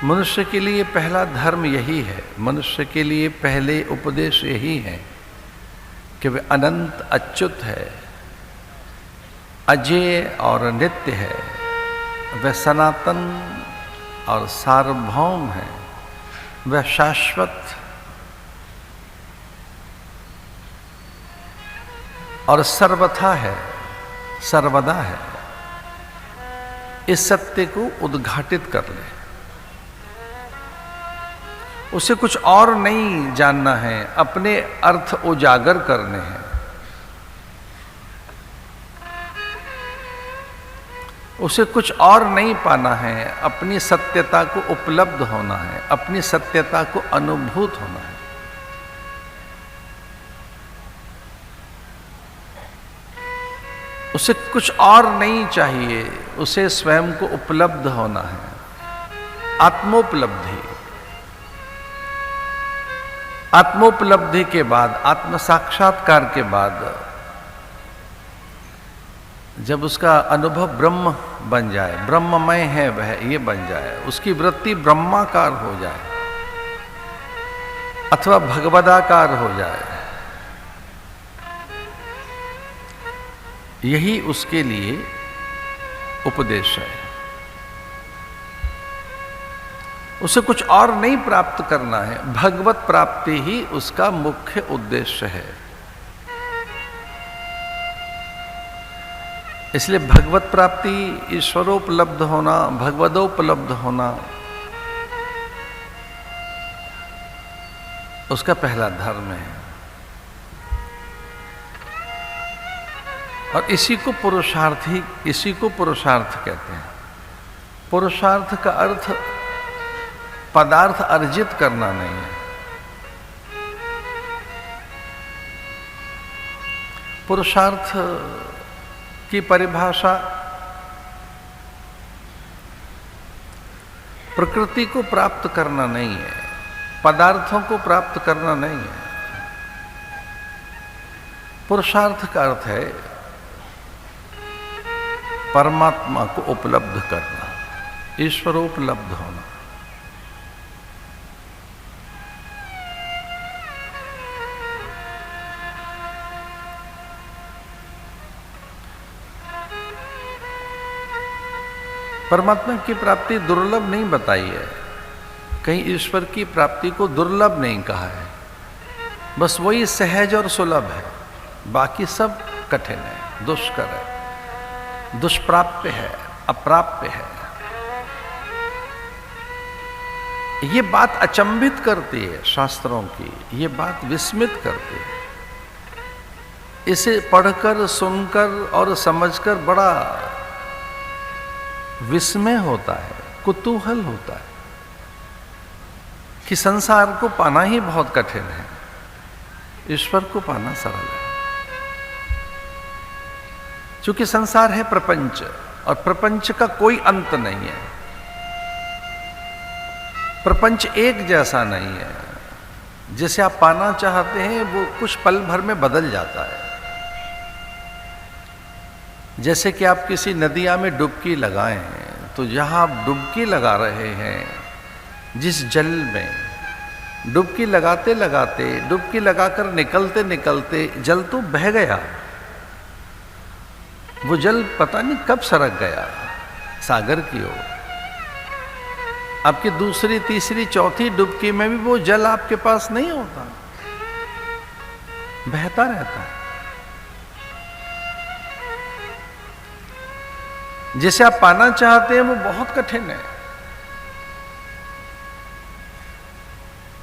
मनुष्य के लिए पहला धर्म यही है, मनुष्य के लिए पहले उपदेश यही है कि वे अनंत अच्युत है, अजेय और नित्य है, वह सनातन और सार्वभौम है, वह शाश्वत और सर्वथा है, सर्वदा है। इस सत्य को उद्घाटित कर ले। उसे कुछ और नहीं जानना है, अपने अर्थ उजागर करने हैं। उसे कुछ और नहीं पाना है, अपनी सत्यता को उपलब्ध होना है, अपनी सत्यता को अनुभूत होना है। उसे कुछ और नहीं चाहिए, उसे स्वयं को उपलब्ध होना है। आत्मोपलब्धि, आत्मोपलब्धि के बाद, आत्म साक्षात्कार के बाद जब उसका अनुभव ब्रह्म बन जाए, ब्रह्ममय है वह, ये बन जाए, उसकी वृत्ति ब्रह्माकार हो जाए अथवा भगवदाकार हो जाए, यही उसके लिए उपदेश है। उसे कुछ और नहीं प्राप्त करना है, भगवत प्राप्ति ही उसका मुख्य उद्देश्य है। इसलिए भगवत प्राप्ति, ईश्वरोपलब्ध होना, भगवदोपलब्ध होना उसका पहला धर्म है। और इसी को पुरुषार्थ कहते हैं। पुरुषार्थ का अर्थ पदार्थ अर्जित करना नहीं है। पुरुषार्थ की परिभाषा प्रकृति को प्राप्त करना नहीं है, पदार्थों को प्राप्त करना नहीं है। पुरुषार्थ का अर्थ है परमात्मा को उपलब्ध करना, ईश्वरोपलब्ध होना। परमात्मा की प्राप्ति दुर्लभ नहीं बताई है, कहीं ईश्वर की प्राप्ति को दुर्लभ नहीं कहा है। बस वही सहज और सुलभ है, बाकी सब कठिन है, दुष्कर है, दुष्प्राप्य है, अप्राप्य है। ये बात अचंभित करती है शास्त्रों की, ये बात विस्मित करती है। इसे पढ़कर, सुनकर और समझकर बड़ा विस्मय होता है, कुतूहल होता है कि संसार को पाना ही बहुत कठिन है, ईश्वर को पाना सरल है। क्योंकि संसार है प्रपंच, और प्रपंच का कोई अंत नहीं है। प्रपंच एक जैसा नहीं है। जिसे आप पाना चाहते हैं वो कुछ पल भर में बदल जाता है। जैसे कि आप किसी नदिया में डुबकी लगाएं, तो जहां आप डुबकी लगा रहे हैं, जिस जल में डुबकी लगाते लगाते, डुबकी लगाकर निकलते निकलते जल तो बह गया, वो जल पता नहीं कब सरक गया सागर की ओर। आपकी दूसरी, तीसरी, चौथी डुबकी में भी वो जल आपके पास नहीं होता, बहता रहता है। जिसे आप पाना चाहते हैं वो बहुत कठिन है।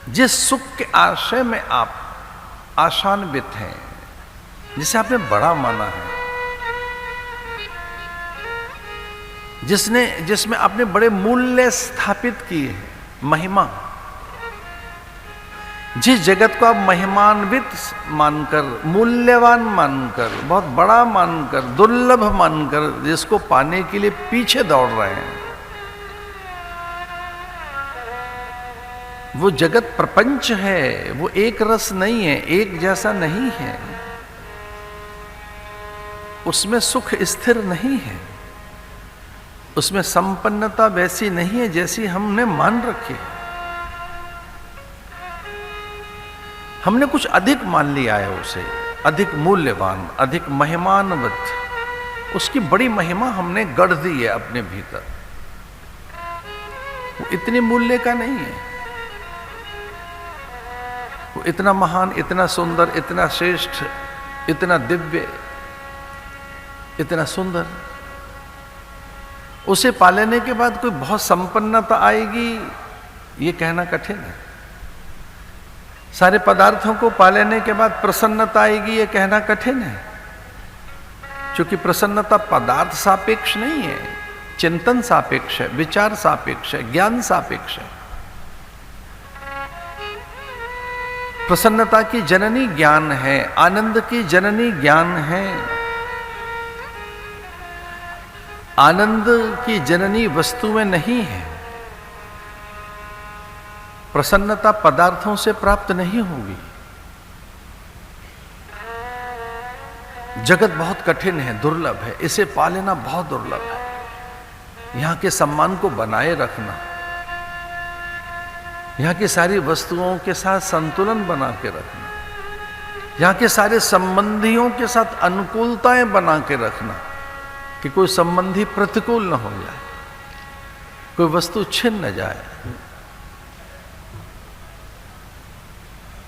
जिस सुख के आशय में आप आशान्वित हैं, जिसे आपने बड़ा माना है, जिसमें आपने बड़े मूल्य स्थापित किए हैं, महिमा, जिस जगत को आप महिमान्वित मानकर, मूल्यवान मानकर, बहुत बड़ा मानकर, दुर्लभ मानकर, जिसको पाने के लिए पीछे दौड़ रहे हैं, वो जगत प्रपंच है, वो एक रस नहीं है, एक जैसा नहीं है, उसमें सुख स्थिर नहीं है। उसमें संपन्नता वैसी नहीं है जैसी हमने मान रखी है। हमने कुछ अधिक मान लिया है उसे, अधिक मूल्यवान, अधिक महिमान्वित। उसकी बड़ी महिमा हमने गढ़ दी है अपने भीतर। वो इतनी मूल्य का नहीं है, वो इतना महान, इतना सुंदर, इतना श्रेष्ठ, इतना दिव्य, इतना सुंदर। उसे पा लेने के बाद कोई बहुत संपन्नता आएगी, ये कहना कठिन है। सारे पदार्थों को पा लेने के बाद प्रसन्नता आएगी, ये कहना कठिन है, क्योंकि प्रसन्नता पदार्थ सापेक्ष नहीं है, चिंतन सापेक्ष है, विचार सापेक्ष है, ज्ञान सापेक्ष है। प्रसन्नता की जननी ज्ञान है, आनंद की जननी ज्ञान है। आनंद की जननी वस्तु में नहीं है। प्रसन्नता पदार्थों से प्राप्त नहीं होगी। जगत बहुत कठिन है, दुर्लभ है, इसे पा लेना बहुत दुर्लभ है। यहां के सम्मान को बनाए रखना, यहां की सारी वस्तुओं के साथ संतुलन बना के रखना, यहां के सारे संबंधियों के साथ अनुकूलताएं बना के रखना कि कोई संबंधी प्रतिकूल न हो जाए, कोई वस्तु छिन न जाए।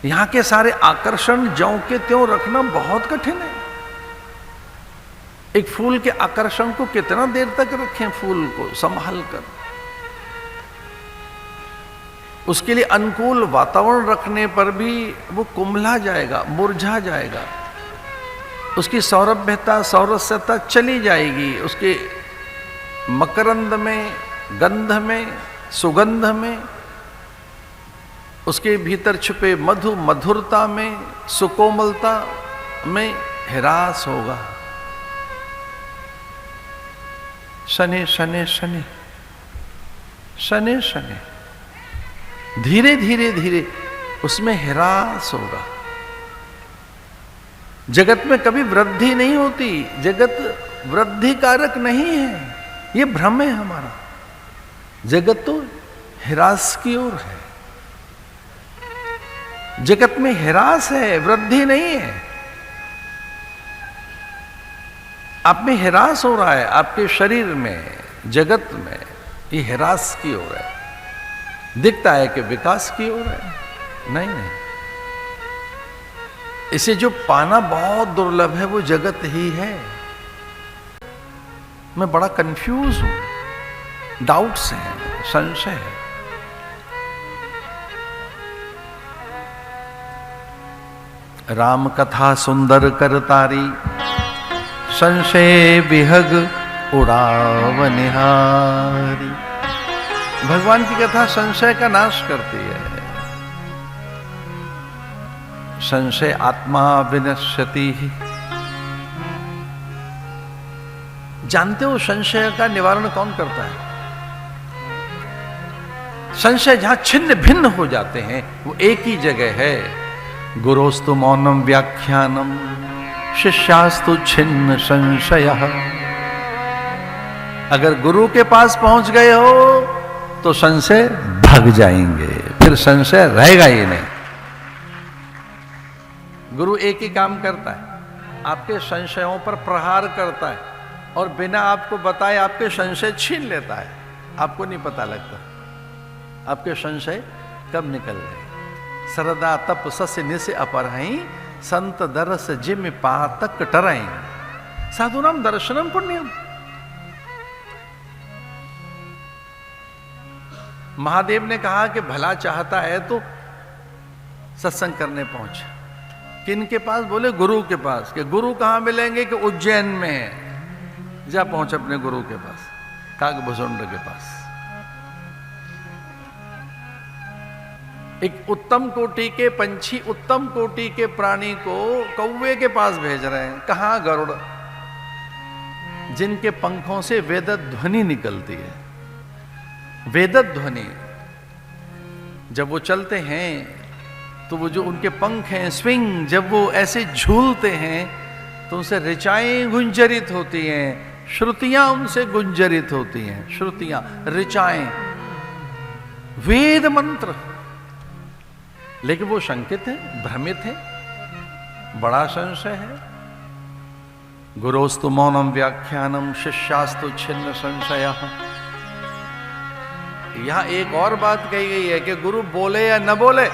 यहां के सारे आकर्षण ज्यों के त्यों रखना बहुत कठिन है। एक फूल के आकर्षण को कितना देर तक रखें, फूल को संभाल कर। उसके लिए अनुकूल वातावरण रखने पर भी वो कुम्हला जाएगा, मुरझा जाएगा, उसकी सौरभ्यता, सौरस्यता चली जाएगी, उसके मकरंद में, गंध में, सुगंध में, उसके भीतर छुपे मधु मधुरता में, सुकोमलता में ह्रास होगा। शनि शनि शनि शनि शनि धीरे धीरे धीरे उसमें ह्रास होगा। जगत में कभी वृद्धि नहीं होती, जगत वृद्धि कारक नहीं है, ये भ्रम है हमारा। जगत तो ह्रास की ओर है, जगत में ह्रास है, वृद्धि नहीं है। आप में ह्रास हो रहा है, आपके शरीर में, जगत में, ये ह्रास की ओर है। दिखता है कि विकास की ओर है, नहीं नहीं। इसे जो पाना बहुत दुर्लभ है वो जगत ही है। मैं बड़ा कंफ्यूज हूं, डाउट्स हैं, संशय है। राम कथा सुंदर करतारी, संशय विहग उड़ाव निहारी। भगवान की कथा संशय का नाश करती है। संशय आत्मा विनश्यति। जानते हो संशय का निवारण कौन करता है? संशय जहां छिन्न भिन्न हो जाते हैं वो एक ही जगह है। गुरोस्तु मौनम व्याख्यानम शिष्यास्तु छिन्न संशय। अगर गुरु के पास पहुंच गए हो तो संशय भाग जाएंगे, फिर संशय रहेगा ही नहीं। गुरु एक ही काम करता है, आपके संशयों पर प्रहार करता है और बिना आपको बताए आपके संशय छीन लेता है। आपको नहीं पता लगता आपके संशय कब निकल गए। सरदा तप सस्य निस अपरहि, संत दरस जिम पातक टरई। साधुनाम दर्शनम पुण्यम। महादेव ने कहा कि भला चाहता है तो सत्संग करने पहुंच। किन के पास? बोले गुरु के पास। कि गुरु कहां मिलेंगे? कि उज्जैन में है। जा पहुंच अपने गुरु के पास, काकभुजुंड के पास। एक उत्तम कोटि के पंछी, उत्तम कोटि के प्राणी को कौवे के पास भेज रहे हैं। कहां? गरुड़, जिनके पंखों से वेद ध्वनि निकलती है। वेद ध्वनि जब वो चलते हैं तो वो जो उनके पंख हैं, स्विंग, जब वो ऐसे झूलते हैं तो उनसे ऋचाएं गुंजरित होती हैं श्रुतियां उनसे गुंजरित होती हैं, श्रुतियां, ऋचाएं, वेद मंत्र, लेकिन वो शंकित है, भ्रमित है, बड़ा संशय है। गुरोस्तु मौनम व्याख्यानम शिष्यास्तु छिन्न संशयः। यहां एक और बात कही गई है कि गुरु बोले या न बोले,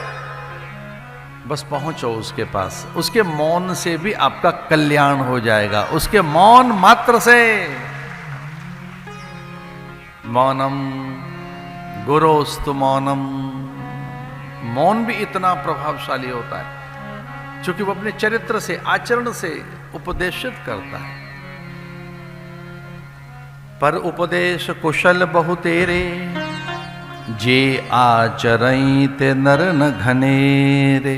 बस पहुंचो उसके पास, उसके मौन से भी आपका कल्याण हो जाएगा, उसके मौन मात्र से। मौनम गुरोस्तु मौनम, मौन भी इतना प्रभावशाली होता है क्योंकि वो अपने चरित्र से, आचरण से उपदेशित करता है। पर उपदेश कुशल बहु तेरे, जे आचरई ते नर न घनेरे।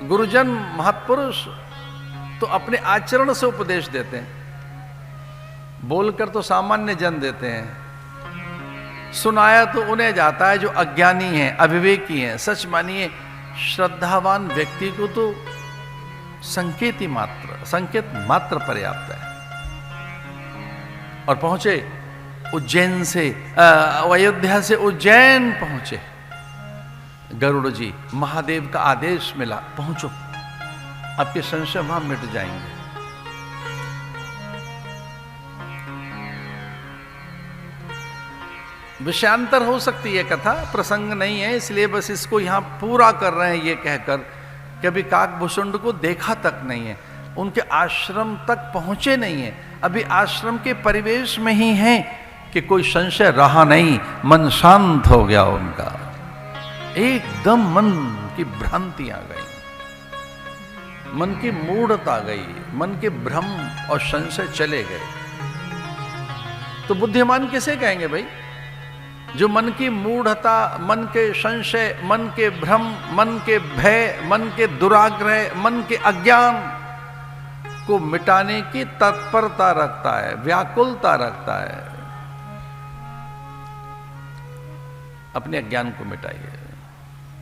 गुरुजन महत्पुरुष तो अपने आचरण से उपदेश देते हैं, बोलकर तो सामान्य जन देते हैं, सुनाया तो उन्हें जाता है जो अज्ञानी हैं, अविवेकी हैं। सच मानिए, श्रद्धावान व्यक्ति को तो संकेत मात्र पर्याप्त है। और पहुंचे उज्जैन से, अयोध्या से उज्जैन पहुंचे गरुड़ जी, महादेव का आदेश मिला, पहुंचो, आपके संशय वहां मिट जाएंगे। विषयांतर हो सकती है कथा, प्रसंग नहीं है, इसलिए बस इसको यहां पूरा कर रहे हैं ये कहकर कि अभी काकभूषुंड को देखा तक नहीं है, उनके आश्रम तक पहुंचे नहीं है, अभी आश्रम के परिवेश में ही हैं कि कोई संशय रहा नहीं, मन शांत हो गया उनका, एकदम मन की भ्रांति आ गई, मन की मूढ़ता आ गई, मन के भ्रम और संशय चले गए। तो बुद्धिमान किसे कहेंगे भाई? जो मन की मूढ़ता, मन के संशय, मन के भ्रम, मन के भय, मन के दुराग्रह, मन के अज्ञान को मिटाने की तत्परता रखता है, व्याकुलता रखता है। अपने अज्ञान को मिटाइए।